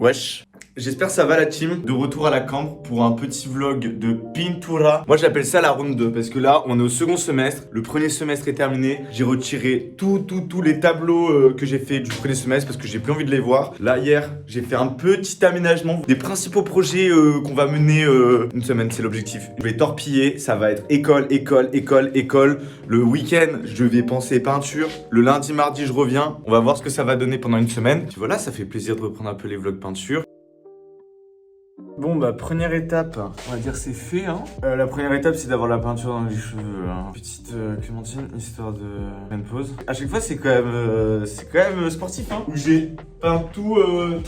Wesh. J'espère que ça va la team. De retour à la camp pour un petit vlog de Pintura. Moi j'appelle ça la round 2 parce que là on est au second semestre. Le premier semestre est terminé. J'ai retiré tous les tableaux que j'ai fait du premier semestre parce que j'ai plus envie de les voir. Là hier j'ai fait un petit aménagement des principaux projets qu'on va mener une semaine, c'est l'objectif. Je vais torpiller, ça va être école. Le week-end je vais penser peinture. Le lundi, mardi je reviens. On va voir ce que ça va donner pendant une semaine. Puis voilà, ça fait plaisir de reprendre un peu les vlogs peinture. Bon bah première étape, on va dire c'est fait hein. La première étape c'est d'avoir la peinture dans les cheveux hein. Petite clémentine histoire de faire une pause. À chaque fois c'est quand même sportif hein. Où j'ai peint tous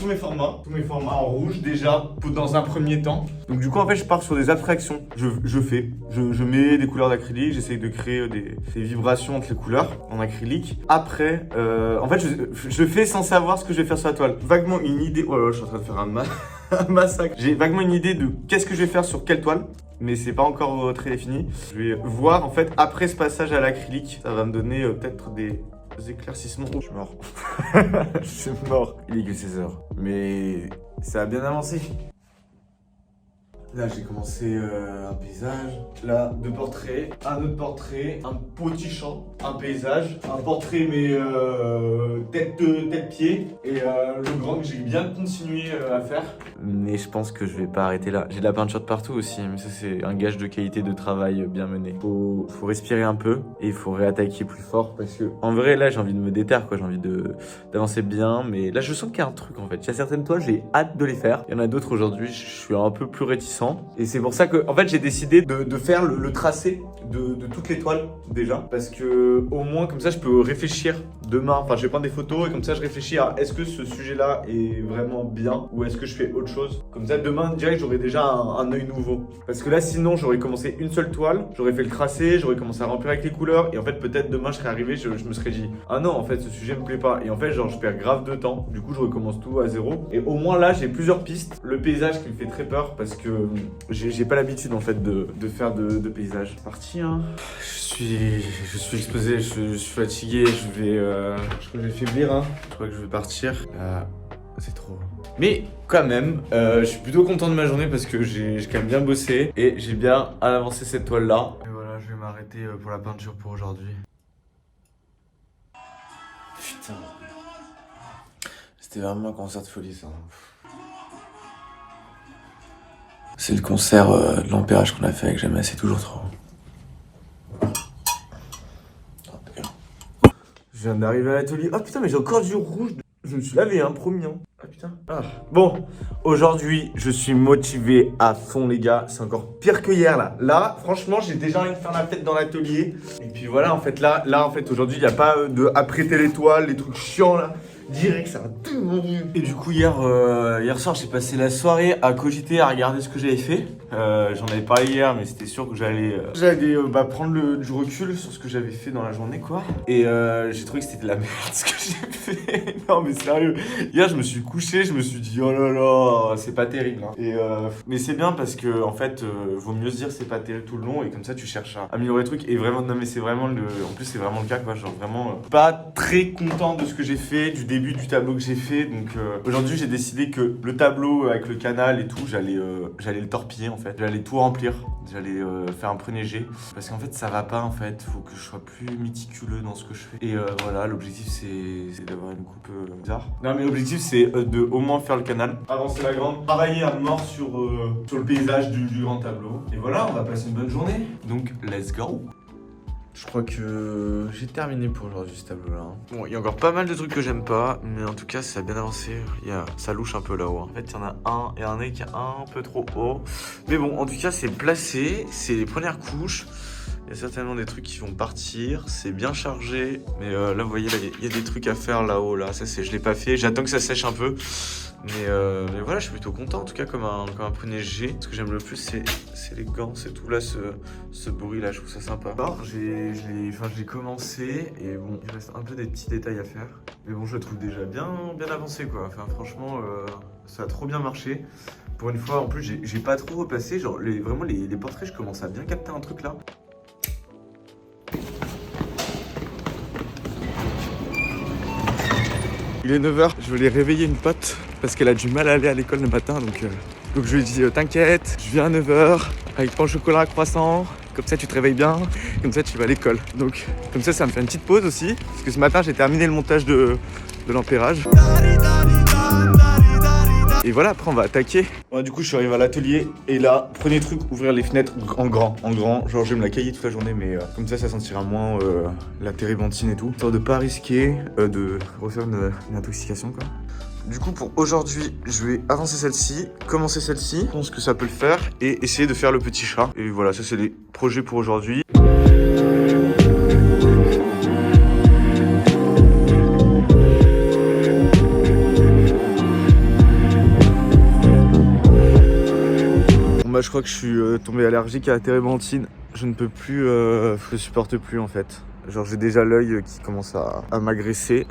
mes formats en rouge déjà dans un premier temps. Donc du coup en fait je pars sur des abstractions. Je mets des couleurs d'acrylique, j'essaye de créer des vibrations entre les couleurs en acrylique. Après en fait je fais sans savoir ce que je vais faire sur la toile. Vaguement une idée. Oh là là, je suis en train de faire un massacre. J'ai vaguement une idée de qu'est-ce que je vais faire sur quelle toile, mais c'est pas encore très défini. Je vais voir en fait après ce passage à l'acrylique, ça va me donner peut-être des éclaircissements. Oh, je suis mort. Je suis mort. Il est que 16 heures. Mais ça a bien avancé. Là, j'ai commencé un paysage. Là, deux portraits, un autre portrait, un petit champ, un paysage, un portrait mais tête-pied et le grand que j'ai bien continué à faire. Mais je pense que je vais pas arrêter là. J'ai de la peinture de partout aussi, mais ça c'est un gage de qualité de travail bien mené. Faut respirer un peu et il faut réattaquer plus fort parce que en vrai là j'ai envie de me déterre quoi, j'ai envie d'avancer bien, mais là je sens qu'il y a un truc en fait. Il y a certaines toiles j'ai hâte de les faire. Il y en a d'autres aujourd'hui je suis un peu plus réticent. Et c'est pour ça que en fait j'ai décidé de faire le tracé de toutes les toiles déjà. Parce que au moins comme ça je peux réfléchir demain. Enfin je vais prendre des photos et comme ça je réfléchis à est-ce que ce sujet là est vraiment bien ou est-ce que je fais autre chose. Comme ça demain direct j'aurai déjà un œil nouveau. Parce que là sinon j'aurais commencé une seule toile, j'aurais fait le tracé, j'aurais commencé à remplir avec les couleurs. Et en fait peut-être demain je serais arrivé, je me serais dit ah non en fait ce sujet me plaît pas. Et en fait genre je perds grave de temps. Du coup je recommence tout à zéro. Et au moins là j'ai plusieurs pistes. Le paysage qui me fait très peur parce que j'ai pas l'habitude en fait de faire de paysage. C'est parti hein. Je suis exposé, je suis fatigué, je crois que je vais faiblir hein. Je crois que je vais partir. C'est trop. Mais quand même, je suis plutôt content de ma journée parce que j'ai quand même bien bossé et j'ai bien avancé cette toile là. Et voilà, je vais m'arrêter pour la peinture pour aujourd'hui. Putain. C'était vraiment un concert de folie ça. C'est le concert de l'ampérage qu'on a fait avec Jamais, c'est toujours trop. Je viens d'arriver à l'atelier. Oh putain, mais j'ai encore du rouge. Je me suis lavé, hein, promis. Hein. Ah putain. Ah. Bon, aujourd'hui, je suis motivé à fond, les gars. C'est encore pire que hier, là. Là, franchement, j'ai déjà envie de faire la fête dans l'atelier. Et puis voilà, en fait, là en fait, aujourd'hui, il n'y a pas de apprêter les toiles, les trucs chiants, là. Direct, ça va tout manger. Et du coup, hier soir, j'ai passé la soirée à cogiter, à regarder ce que j'avais fait. J'en avais parlé hier, mais c'était sûr que j'allais prendre du recul sur ce que j'avais fait dans la journée, quoi. Et j'ai trouvé que c'était de la merde ce que j'ai fait. Non, mais sérieux. Hier, je me suis couché, je me suis dit, oh là là, c'est pas terrible. Hein. Et mais c'est bien parce que, en fait, vaut mieux se dire c'est pas terrible tout le long et comme ça, tu cherches à améliorer le truc. Et vraiment, non, mais c'est vraiment en plus, c'est vraiment le cas, quoi. Genre vraiment, pas très content de ce que j'ai fait, du début du tableau que j'ai fait. Donc aujourd'hui j'ai décidé que le tableau avec le canal et tout, j'allais le torpiller en fait. J'allais tout remplir, j'allais faire un premier jet. Parce qu'en fait ça va pas en fait, faut que je sois plus méticuleux dans ce que je fais. Et voilà, l'objectif c'est d'avoir une coupe bizarre. Non mais l'objectif c'est de au moins faire le canal, avancer la grande, travailler à mort sur le paysage du grand tableau. Et voilà, on va passer une bonne journée. Donc let's go. Je crois que j'ai terminé pour aujourd'hui ce tableau-là. Bon, il y a encore pas mal de trucs que j'aime pas, mais en tout cas, ça a bien avancé. Ça louche un peu là-haut. En fait, il y en a un et un nez qui est un peu trop haut. Mais bon, en tout cas, c'est placé. C'est les premières couches. Il y a certainement des trucs qui vont partir. C'est bien chargé. Mais là, vous voyez, il y a des trucs à faire là-haut. Là, ça, je l'ai pas fait. J'attends que ça sèche un peu. Mais voilà, je suis plutôt content en tout cas comme un premier G. Ce que j'aime le plus c'est les gants, c'est tout là, ce bruit là, je trouve ça sympa. Alors, j'ai commencé et bon, il reste un peu des petits détails à faire. Mais bon, je le trouve déjà bien avancé quoi. Enfin franchement, ça a trop bien marché. Pour une fois, en plus, j'ai pas trop repassé. Genre vraiment les portraits, je commence à bien capter un truc là. Il est 9h, je vais aller réveiller une pote parce qu'elle a du mal à aller à l'école le matin. Donc je lui dis t'inquiète, je viens à 9h avec pain au chocolat à croissant. Comme ça tu te réveilles bien, comme ça tu vas à l'école. Donc comme ça me fait une petite pause aussi. Parce que ce matin j'ai terminé le montage de l'ampérage. Et voilà, après on va attaquer. Ouais, du coup je suis arrivé à l'atelier et là, premier truc, ouvrir les fenêtres en grand. Genre je vais me la cailler toute la journée, mais comme ça sentira moins la térébenthine et tout. Histoire de pas risquer de refaire une intoxication quoi. Du coup pour aujourd'hui, je vais avancer celle-ci, commencer celle-ci, je pense que ça peut le faire, et essayer de faire le petit chat. Et voilà, ça c'est les projets pour aujourd'hui. Je crois que je suis tombé allergique à la térébenthine. Je ne peux plus, je supporte plus en fait. Genre j'ai déjà l'œil qui commence à m'agresser.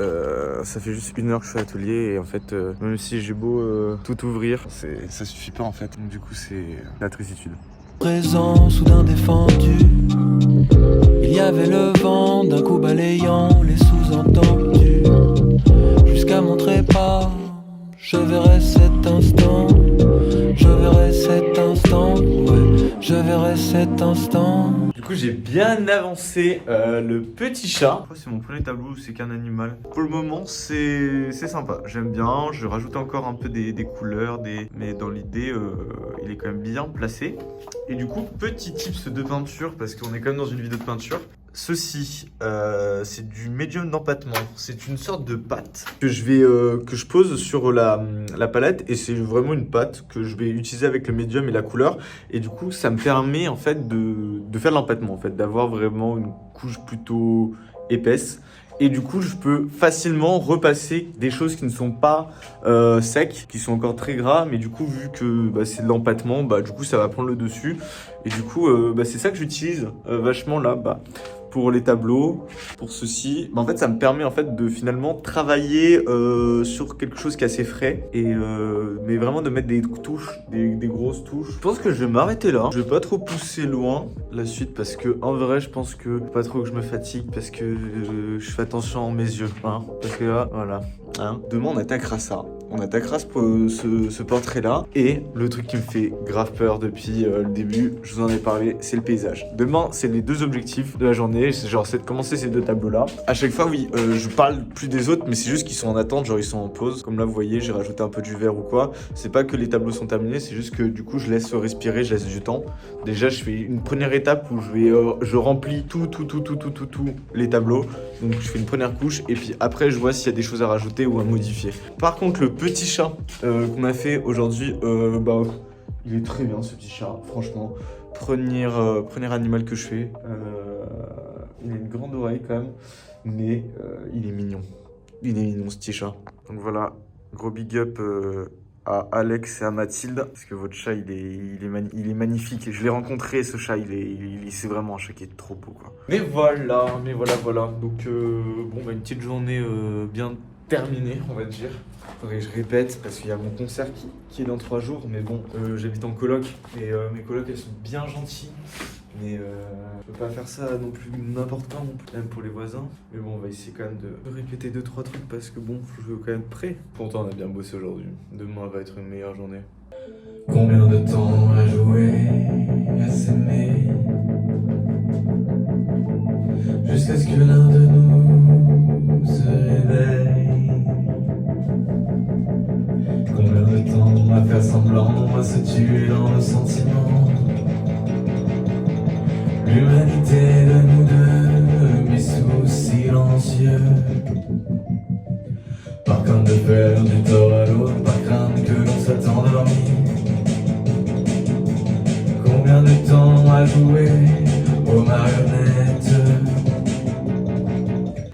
Ça fait juste 1 heure que je suis à l'atelier et en fait même si j'ai beau tout ouvrir, ça suffit pas en fait. Donc du coup c'est la tristitude. Présent, soudain défendu. Il y avait le vent d'un coup balayant les sous-entendus. Jusqu'à mon trépas, je verrai cet instant. Je verrai cet instant, ouais, je verrai cet instant. Du coup j'ai bien avancé le petit chat. C'est mon premier tableau, c'est qu'un animal. Pour le moment c'est sympa, j'aime bien. Je rajoute encore un peu des couleurs, mais dans l'idée il est quand même bien placé. Et du coup petit tips de peinture, parce qu'on est quand même dans une vidéo de peinture. Ceci, c'est du médium d'empattement. C'est une sorte de pâte que je pose sur la palette, et c'est vraiment une pâte que je vais utiliser avec le médium et la couleur. Et du coup, ça me permet en fait de faire l'empattement, en fait, d'avoir vraiment une couche plutôt épaisse. Et du coup, je peux facilement repasser des choses qui ne sont pas secs, qui sont encore très gras. Mais du coup, vu que c'est de l'empattement, du coup, ça va prendre le dessus. Et du coup, c'est ça que j'utilise vachement là. Pour les tableaux, pour ceci, en fait ça me permet en fait de finalement travailler sur quelque chose qui est assez frais, et mais vraiment de mettre des touches, des grosses touches. Je pense que je vais m'arrêter là, je vais pas trop pousser loin la suite, parce que en vrai je pense que pas trop que je me fatigue, parce que je fais attention à mes yeux, hein, parce que là voilà, hein. Demain on attaquera ça. On attaquera ce portrait-là. Et le truc qui me fait grave peur depuis le début, je vous en ai parlé, c'est le paysage. Demain, c'est les 2 objectifs de la journée. C'est de commencer ces 2 tableaux-là. À chaque fois, oui, je parle plus des autres, mais c'est juste qu'ils sont en attente, genre ils sont en pause. Comme là, vous voyez, j'ai rajouté un peu du vert ou quoi. C'est pas que les tableaux sont terminés, c'est juste que du coup, je laisse respirer, je laisse du temps. Déjà, je fais une première étape où je remplis tout les tableaux. Donc, je fais une première couche, et puis après, je vois s'il y a des choses à rajouter ou à modifier. Par contre, le petit chat qu'on a fait aujourd'hui, il est très bien ce petit chat, franchement. Premier animal que je fais. Il a une grande oreille quand même, mais il est mignon. Il est mignon ce petit chat. Donc voilà, gros big up à Alex et à Mathilde, parce que votre chat il est magnifique. Je l'ai rencontré ce chat, c'est vraiment un chat qui est trop beau quoi. Mais voilà. Donc une petite journée bien terminée on va dire. Faudrait que je répète parce qu'il y a mon concert qui est dans 3 jours, mais bon, j'habite en coloc et mes colocs elles sont bien gentilles, mais je peux pas faire ça non plus n'importe quand, même pour les voisins. Mais bon, on va essayer quand même de répéter 2-3 trucs parce que bon, je veux quand même être prêt. Pourtant, on a bien bossé aujourd'hui. Demain va être une meilleure journée. Combien de temps à jouer, à s'aimer, jusqu'à ce que l'un de nous se réveille. Combien de temps à faire semblant, à se tuer dans le sentiment. L'humanité de nous deux, mis sous silencieux. Par crainte de faire du tort à l'autre, par crainte que l'on soit endormi. Combien de temps à jouer aux marionnettes.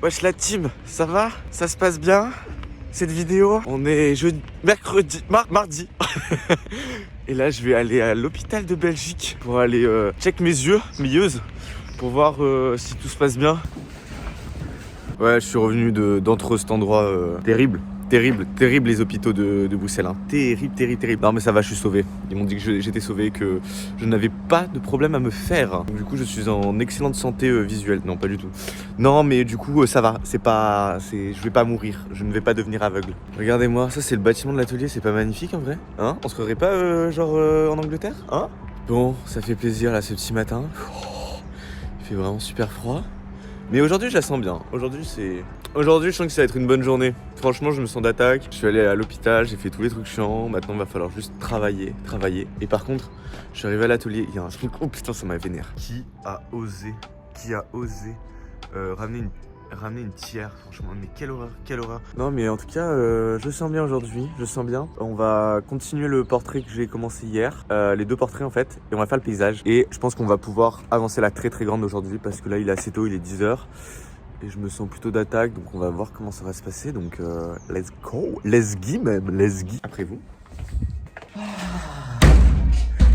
Wesh la team, ça va? Ça se passe bien? Cette vidéo, on est mardi. Et là, je vais aller à l'hôpital de Belgique pour aller check mes yeux, pour voir si tout se passe bien. Ouais, je suis revenu d'entre cet endroit terrible Terrible, terrible les hôpitaux de Bruxelles. Hein. Terrible, terrible, terrible. Non mais ça va, je suis sauvé. Ils m'ont dit que j'étais sauvé, que je n'avais pas de problème à me faire. Donc, du coup, je suis en excellente santé visuelle. Non, pas du tout. Non, mais du coup, ça va. Je vais pas mourir. Je ne vais pas devenir aveugle. Regardez-moi, ça c'est le bâtiment de l'atelier. C'est pas magnifique en vrai? Hein? On se croirait pas en Angleterre? Hein? Bon, ça fait plaisir là ce petit matin. Il fait vraiment super froid. Mais aujourd'hui, je la sens bien. Aujourd'hui, je sens que ça va être une bonne journée. Franchement, je me sens d'attaque. Je suis allé à l'hôpital, j'ai fait tous les trucs chiants. Maintenant, il va falloir juste travailler. Et par contre, je suis arrivé à l'atelier. Il y a un truc. Oh putain, ça m'a vénère. Qui a osé ramener une tiare, franchement, mais quelle horreur. Non mais en tout cas, je sens bien aujourd'hui, je sens bien. On va continuer le portrait que j'ai commencé hier, les 2 portraits en fait, et on va faire le paysage. Et je pense qu'on va pouvoir avancer la très très grande aujourd'hui parce que là il est assez tôt, il est 10h. Et je me sens plutôt d'attaque, donc on va voir comment ça va se passer. Donc let's go, let's go. Après vous.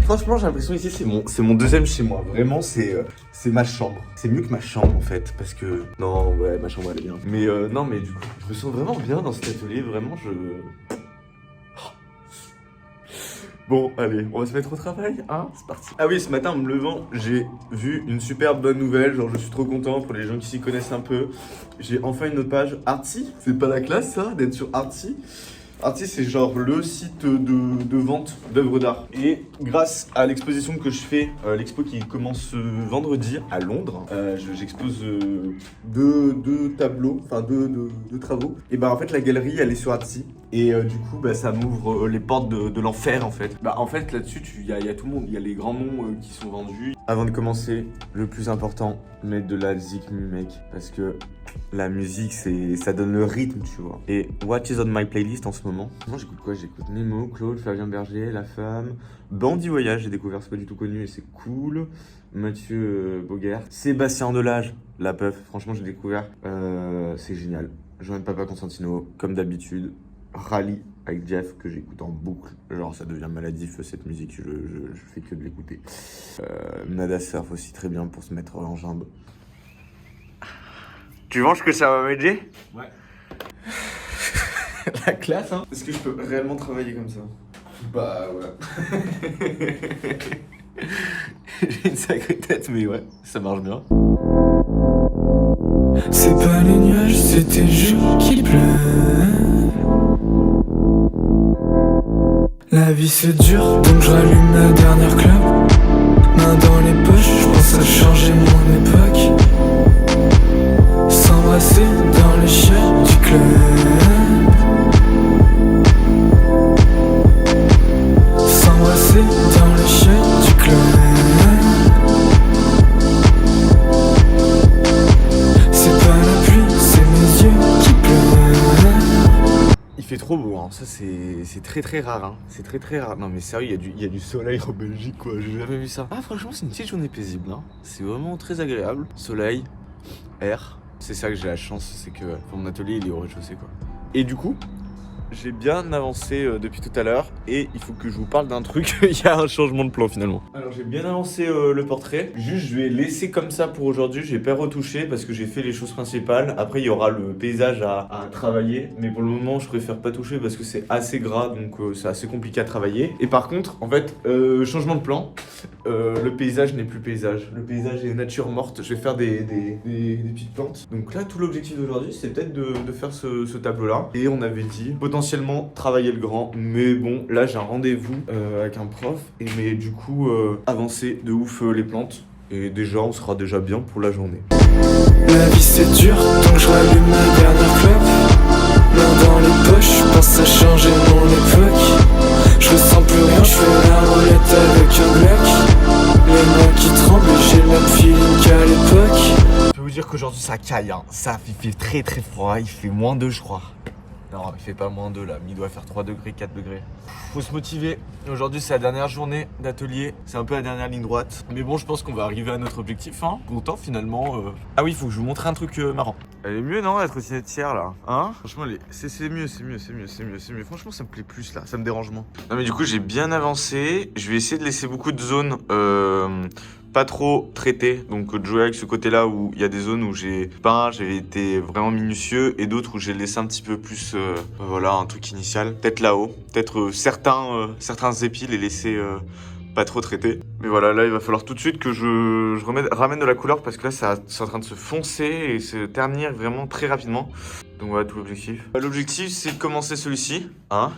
Franchement, j'ai l'impression ici, c'est mon deuxième chez moi. Vraiment, c'est ma chambre. C'est mieux que ma chambre, en fait, parce que... Non, ouais, ma chambre, elle est bien. Mais non, mais du coup, je me sens vraiment bien dans cet atelier. Vraiment, Bon, allez, on va se mettre au travail, hein? C'est parti. Ah oui, ce matin, en me levant, j'ai vu une super bonne nouvelle. Genre, je suis trop content pour les gens qui s'y connaissent un peu. J'ai enfin une autre page. Artsy, c'est pas la classe, ça, d'être sur Artsy? Artsy, c'est genre le site de vente d'œuvres d'art. Et grâce à l'exposition que je fais, l'expo qui commence ce vendredi à Londres, j'expose deux tableaux, enfin deux travaux. Et bah en fait la galerie elle est sur Artsy. Et du coup bah, ça m'ouvre les portes de l'enfer en fait. Bah en fait là-dessus il y a tout le monde, il y a les grands noms qui sont vendus. Avant de commencer, le plus important, mettre de la zikmu mec. Parce que la musique, ça donne le rythme, tu vois. Et what is on my playlist en ce moment? Moi, j'écoute quoi? J'écoute Nemo, Claude, Flavien Berger, La Femme, Bandit Voyage, j'ai découvert, c'est pas du tout connu et c'est cool. Mathieu Boguer, Sébastien Delage, La Peuf, franchement, j'ai découvert, c'est génial. Jean Papa Constantino, comme d'habitude. Rally avec Jeff que j'écoute en boucle, genre ça devient maladif cette musique, je fais que de l'écouter. Nada Surf aussi très bien pour se mettre en jambes. Tu penses que ça va m'aider? Ouais. La classe hein. Est-ce que je peux réellement travailler comme ça? Bah ouais. J'ai une sacrée tête mais ouais, ça marche bien. C'est pas les nuages, c'est tes jours qui pleuvent. La vie c'est dur, donc je rallume la dernière clope. Main dans les poches, je pense à changer mon époque. S'embrasser dans les chiottes du club. S'embrasser dans les chiottes du club. C'est pas la pluie, c'est mes yeux qui pleurent. Il fait trop beau, hein. Ça c'est très très rare, hein. C'est très très rare. Non mais sérieux, il y a du soleil en Belgique quoi, j'ai jamais vu ça. Ah franchement c'est une petite journée paisible, hein. C'est vraiment très agréable. Soleil, air. C'est ça que j'ai la chance, c'est que mon atelier il est au rez-de-chaussée quoi. Et du coup, j'ai bien avancé depuis tout à l'heure et il faut que je vous parle d'un truc, il y a un changement de plan finalement. Alors j'ai bien avancé le portrait, juste je vais laisser comme ça pour aujourd'hui, je vais pas retoucher parce que j'ai fait les choses principales. Après il y aura le paysage à travailler, mais pour le moment je préfère pas toucher parce que c'est assez gras donc c'est assez compliqué à travailler. Et par contre, en fait, changement de plan, le paysage n'est plus paysage, le paysage est nature morte, je vais faire des petites plantes. Donc là tout l'objectif d'aujourd'hui c'est peut-être de faire ce tableau là. Et on avait dit potentiellement travailler le grand, mais bon là j'ai un rendez-vous avec un prof et mais du coup avancer de ouf les plantes et déjà on sera déjà bien pour la journée. La vie c'est dur, donc je rallume ma dernière clope. Main dans les poches, je pense à changer mon époque. Je ressens plus rien, je fais la roulette avec un Glock. Les mains qui tremblent et j'ai le même feeling qu'à l'époque. Je peux vous dire qu'aujourd'hui ça caille, hein. Ça il fait très très froid, il fait -2 je crois. Non, il fait pas -2 là, mais il doit faire 3 degrés, 4 degrés. Faut se motiver. Aujourd'hui, c'est la dernière journée d'atelier. C'est un peu la dernière ligne droite. Mais bon, je pense qu'on va arriver à notre objectif. Hein. Content finalement. Ah oui, il faut que je vous montre un truc marrant. Elle est mieux, non, la trottinette tiers là? Hein? Franchement, c'est mieux. Franchement, ça me plaît plus là. Ça me dérange moins. Non, mais du coup, j'ai bien avancé. Je vais essayer de laisser beaucoup de zones pas trop traité, donc de jouer avec ce côté-là où il y a des zones où j'ai peint, j'ai été vraiment minutieux et d'autres où j'ai laissé un petit peu plus, voilà, un truc initial. Peut-être là-haut, peut-être certains épis les laisser pas trop traités. Mais voilà, là il va falloir tout de suite que je ramène de la couleur parce que là c'est en train de se foncer et se ternir vraiment très rapidement. Donc voilà tout l'objectif. L'objectif c'est de commencer celui-ci, hein.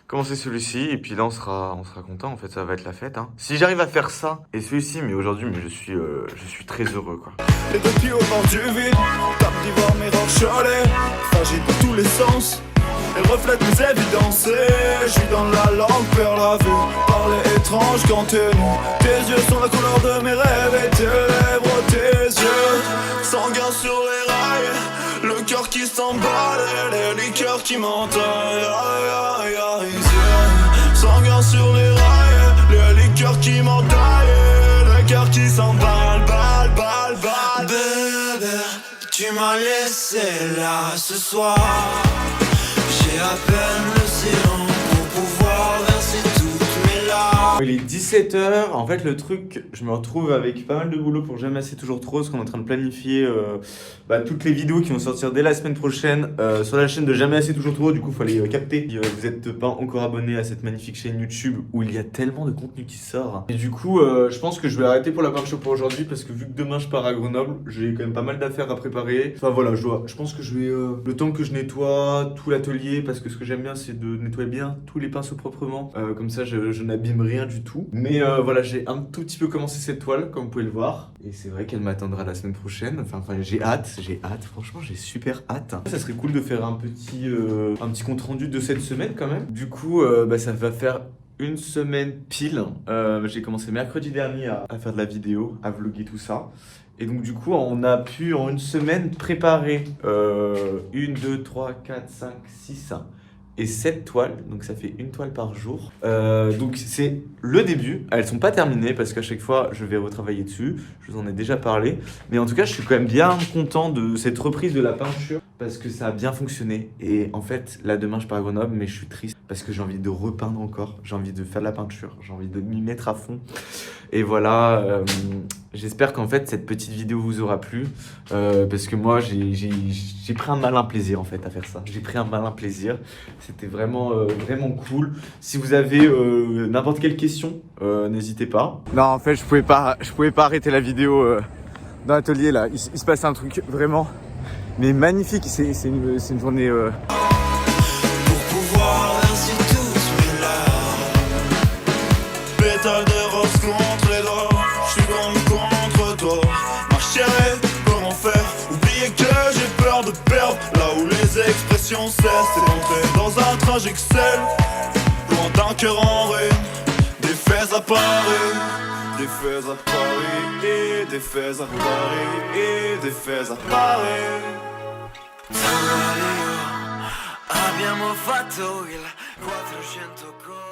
Commencer celui-ci et puis là on sera content en fait, ça va être la fête hein. Si j'arrive à faire ça et celui-ci, mais aujourd'hui mais je suis très heureux quoi. Les deux pieds au bord du vide, tape d'ivoire mirror cholet, fragile de tous les sens, elle reflète mes évidences et je suis dans la langue, perds la vue, parler étrange quand t'es nu, tes yeux sont la couleur de mes rêves et tes lèvres, tes yeux, sanguin sur les rails, le cœur qui s'emballe et les liqueurs qui m'entaillent, sanguin sur les rails, les liqueurs qui m'entaillent, le cœur qui s'emballe, balle. Bébé, tu m'as laissé là ce soir. J'ai à peine le silence pour pouvoir verser toutes mes larmes. Il est 17h, en fait le truc, je me retrouve avec pas mal de boulot pour Jamais assez toujours trop, parce qu'on est en train de planifier toutes les vidéos qui vont sortir dès la semaine prochaine sur la chaîne de Jamais assez toujours trop, du coup il faut aller capter. Si vous n'êtes pas encore abonné à cette magnifique chaîne YouTube où il y a tellement de contenu qui sort. Et du coup je pense que je vais arrêter pour la peinture pour aujourd'hui parce que vu que demain je pars à Grenoble, j'ai quand même pas mal d'affaires à préparer. Enfin voilà, je pense que je vais, le temps que je nettoie tout l'atelier, parce que ce que j'aime bien c'est de nettoyer bien tous les pinceaux proprement, comme ça je n'abîme rien du tout. Mais voilà, j'ai un tout petit peu commencé cette toile comme vous pouvez le voir. Et c'est vrai qu'elle m'attendra la semaine prochaine. Enfin j'ai hâte, franchement j'ai super hâte. Ça serait cool de faire un petit compte rendu de cette semaine quand même. Du coup ça va faire une semaine pile. J'ai commencé mercredi dernier à faire de la vidéo, à vlogger tout ça. Et donc du coup on a pu en une semaine préparer 1, 2, 3, 4, 5, 6 et 7 toiles, donc ça fait une toile par jour. Donc c'est le début, elles sont pas terminées parce qu'à chaque fois je vais retravailler dessus, je vous en ai déjà parlé. Mais en tout cas je suis quand même bien content de cette reprise de la peinture parce que ça a bien fonctionné. Et en fait là demain je pars à Grenoble mais je suis triste parce que j'ai envie de repeindre encore, j'ai envie de faire de la peinture, j'ai envie de m'y mettre à fond. Et voilà, j'espère qu'en fait cette petite vidéo vous aura plu parce que moi j'ai pris un malin plaisir en fait à faire ça. J'ai pris un malin plaisir, c'était vraiment cool. Si vous avez n'importe quelle question, n'hésitez pas. Non en fait je pouvais pas arrêter la vidéo dans l'atelier là. Il se passe un truc vraiment mais magnifique, c'est une journée... Pour pouvoir verser toutes mes larmes, pétales de rose contre les doigts, je suis comme contre toi. Ma chérie, comment faire? Oublier que j'ai peur de perdre là où les expressions cessent. T'es entré dans un train, j'excelle, loin d'un cœur en ruine. Des faits à Paris, des faits à Paris, et des faits à Paris, et des faits à Paris. Abbiamo fatto il 400 con